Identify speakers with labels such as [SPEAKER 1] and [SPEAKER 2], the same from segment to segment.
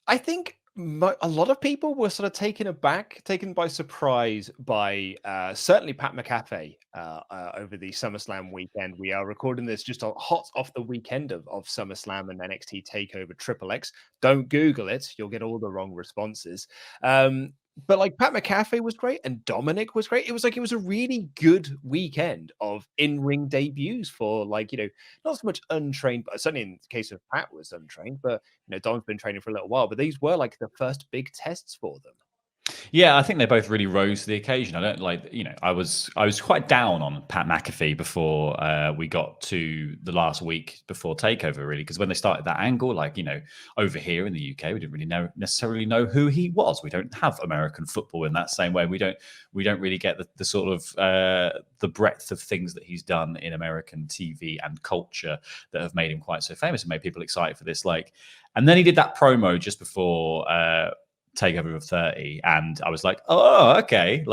[SPEAKER 1] I think a lot of people were sort of taken by surprise by certainly Pat McAfee over the SummerSlam weekend. We are recording this just hot off the weekend of SummerSlam and NXT Takeover Triple X. Don't Google it; you'll get all the wrong responses. But like Pat McAfee was great and Dominic was great. It was a really good weekend of in-ring debuts for not so much untrained, but certainly in the case of Pat was untrained, but Dom's been training for a little while, but these were like the first big tests for them.
[SPEAKER 2] Yeah, I think they both really rose to the occasion. I don't I was quite down on Pat McAfee before we got to the last week before Takeover, really, because when they started that angle, over here in the UK, we didn't really necessarily know who he was. We don't have American football in that same way. We don't really get the sort of the breadth of things that he's done in American TV and culture that have made him quite so famous and made people excited for this. And then he did that promo just before Takeover of 30, and I was like, oh, okay,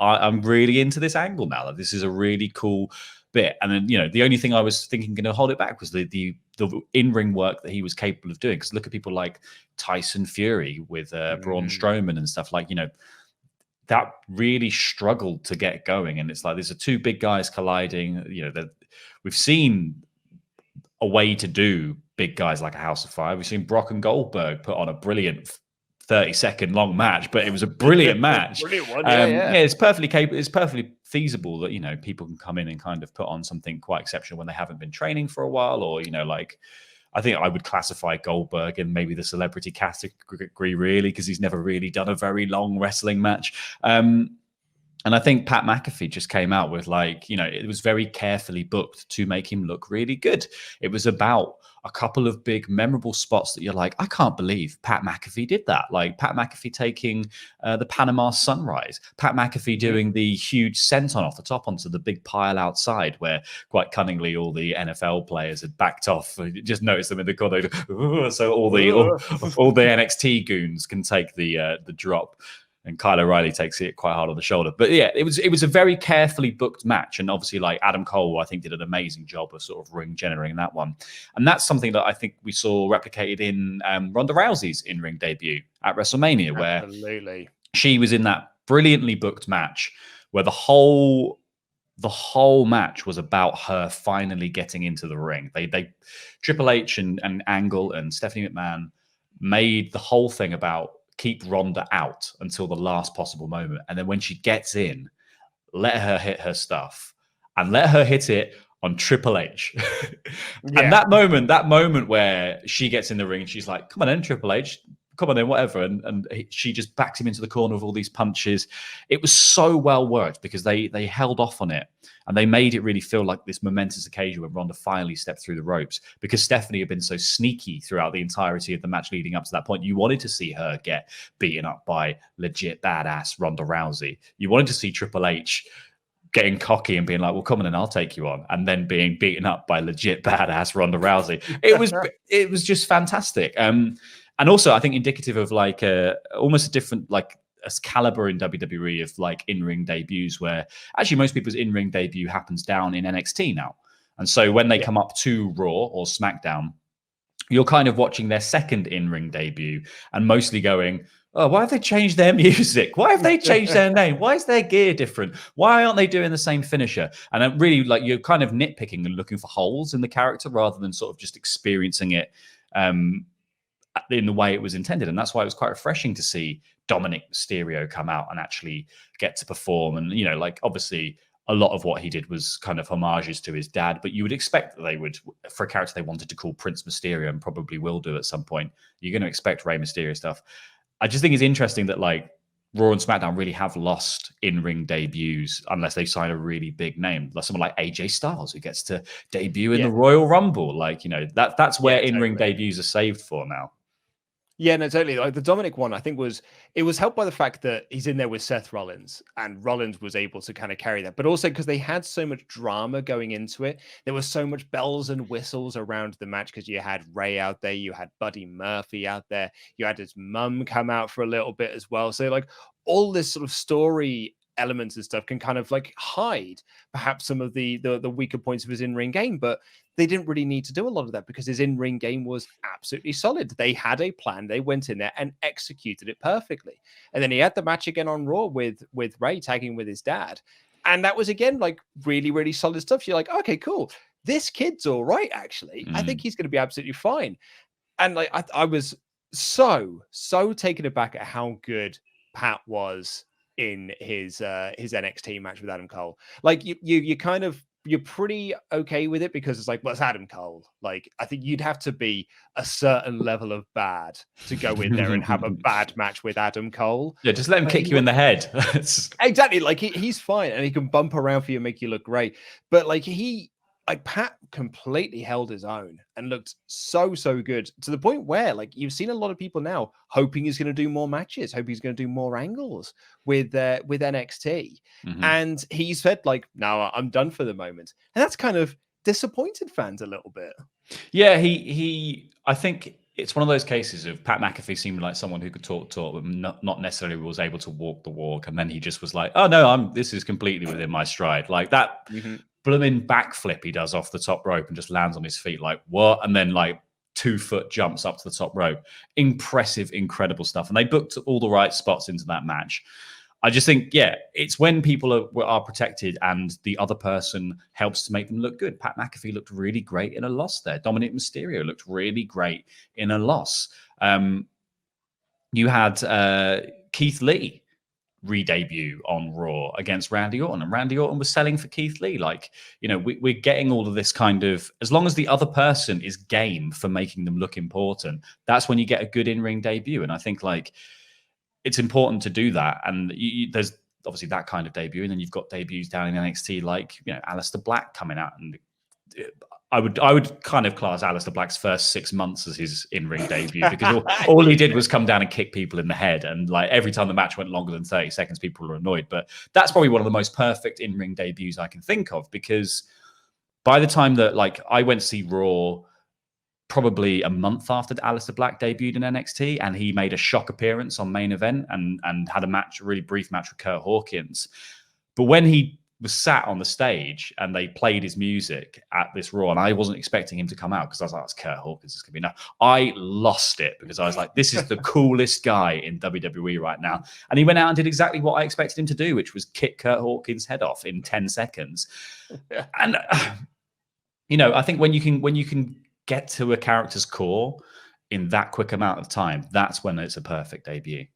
[SPEAKER 2] I'm really into this angle now. This is a really cool bit. And then the only thing I was thinking going to hold it back was the in-ring work that he was capable of doing. Because look at people like Tyson Fury with Braun Strowman and stuff that really struggled to get going. And it's like these are two big guys colliding. That we've seen a way to do big guys like a House of Fire. We've seen Brock and Goldberg put on a brilliant 30-second long match, but it was a brilliant match.
[SPEAKER 1] Brilliant one.
[SPEAKER 2] Yeah, it's perfectly capable. It's perfectly feasible that people can come in and kind of put on something quite exceptional when they haven't been training for a while, or I think I would classify Goldberg in maybe the celebrity category, really, because he's never really done a very long wrestling match. And I think Pat McAfee just came out with it was very carefully booked to make him look really good. It was about a couple of big memorable spots that you're like, I can't believe Pat McAfee did that. Like Pat McAfee taking the Panama Sunrise, Pat McAfee doing the huge senton off the top onto the big pile outside where quite cunningly all the NFL players had backed off. You just noticed them in the corner. So all the NXT goons can take the drop. And Kyle O'Reilly takes it quite hard on the shoulder. But yeah, it was a very carefully booked match. And obviously, Adam Cole, I think, did an amazing job of sort of ring generating that one. And that's something that I think we saw replicated in Ronda Rousey's in-ring debut at WrestleMania, where she was in that brilliantly booked match where the whole match was about her finally getting into the ring. They Triple H and Angle and Stephanie McMahon made the whole thing about keep Ronda out until the last possible moment. And then when she gets in, let her hit her stuff and let her hit it on Triple H. And that moment where she gets in the ring, she's like, come on in, Triple H, come on in, whatever. And she just backs him into the corner with all these punches. It was so well worked because they held off on it. And they made it really feel like this momentous occasion when Ronda finally stepped through the ropes, because Stephanie had been so sneaky throughout the entirety of the match leading up to that point. You wanted to see her get beaten up by legit badass Ronda Rousey. You wanted to see Triple H getting cocky and being like, well, come on and I'll take you on. And then being beaten up by legit badass Ronda Rousey. It was just fantastic. And also, I think indicative of almost a different a caliber in WWE of in-ring debuts, where actually most people's in-ring debut happens down in NXT now. And so when they come up to Raw or SmackDown, you're kind of watching their second in-ring debut and mostly going, oh, why have they changed their music? Why have they changed their name? Why is their gear different? Why aren't they doing the same finisher? And I'm really you're kind of nitpicking and looking for holes in the character rather than sort of just experiencing it in the way it was intended. And that's why it was quite refreshing to see Dominic Mysterio come out and actually get to perform. And, obviously a lot of what he did was kind of homages to his dad, but you would expect that they would, for a character they wanted to call Prince Mysterio and probably will do at some point, you're going to expect Rey Mysterio stuff. I just think it's interesting that Raw and SmackDown really have lost in-ring debuts unless they sign a really big name, like someone like AJ Styles who gets to debut in the Royal Rumble. That's where in-ring debuts are saved for now.
[SPEAKER 1] Yeah, no, totally. The Dominic one, I think it was helped by the fact that he's in there with Seth Rollins, and Rollins was able to kind of carry that. But also because they had so much drama going into it, there was so much bells and whistles around the match because you had Ray out there, you had Buddy Murphy out there, you had his mum come out for a little bit as well. So all this sort of story elements and stuff can kind of hide perhaps some of the weaker points of his in-ring game, but they didn't really need to do a lot of that because his in-ring game was absolutely solid. They had a plan. They went in there and executed it perfectly. And then he had the match again on Raw with Ray tagging with his dad. And that was, again, like really, really solid stuff. You're like, okay, cool. This kid's all right, actually. I think he's going to be absolutely fine. And like, I was so taken aback at how good Pat was in his NXT match with Adam Cole. Like you kind of, you're pretty okay with it because it's like, well, it's Adam Cole. Like, I think you'd have to be a certain level of bad to go in there and have a bad match with Adam Cole.
[SPEAKER 2] Yeah, just let him kick you in the head.
[SPEAKER 1] Exactly. Like he's fine and he can bump around for you and make you look great. But like Pat completely held his own and looked so good, to the point where like you've seen a lot of people now hoping he's going to do more matches, hoping he's going to do more angles with NXT. And he said like, no, I'm done for the moment. And that's kind of disappointed fans a little bit.
[SPEAKER 2] Yeah, I think it's one of those cases of Pat McAfee seemed like someone who could talk, but not necessarily was able to walk the walk. And then he just was like, oh no, this is completely within my stride. Like that blooming backflip he does off the top rope and just lands on his feet like, what? And then like 2-foot jumps up to the top rope. Impressive, incredible stuff. And they booked all the right spots into that match. I just think, yeah, it's when people are protected and the other person helps to make them look good. Pat McAfee looked really great in a loss there. Dominic Mysterio looked really great in a loss. You had Keith Lee re-debut on Raw against Randy Orton, and Randy Orton was selling for Keith Lee. Like, you know, we're getting all of this kind of, as long as the other person is game for making them look important, that's when you get a good in-ring debut. And I think like it's important to do that. And there's obviously that kind of debut, and then you've got debuts down in NXT like, you know, Aleister Black coming out, and I would kind of class Aleister Black's first 6 months as his in-ring debut, because all he did was come down and kick people in the head. And like every time the match went longer than 30 seconds, people were annoyed. But that's probably one of the most perfect in-ring debuts I can think of, because by the time that like I went to see Raw probably a month after Aleister Black debuted in NXT, and he made a shock appearance on Main Event and had a really brief match with Kurt Hawkins. But when he was sat on the stage and they played his music at this Raw, and I wasn't expecting him to come out because I was like, it's Kurt Hawkins, it's going to be enough. I lost it because I was like, this is the coolest guy in WWE right now. And he went out and did exactly what I expected him to do, which was kick Kurt Hawkins' head off in 10 seconds. And, you know, I think when you can get to a character's core in that quick amount of time, that's when it's a perfect debut.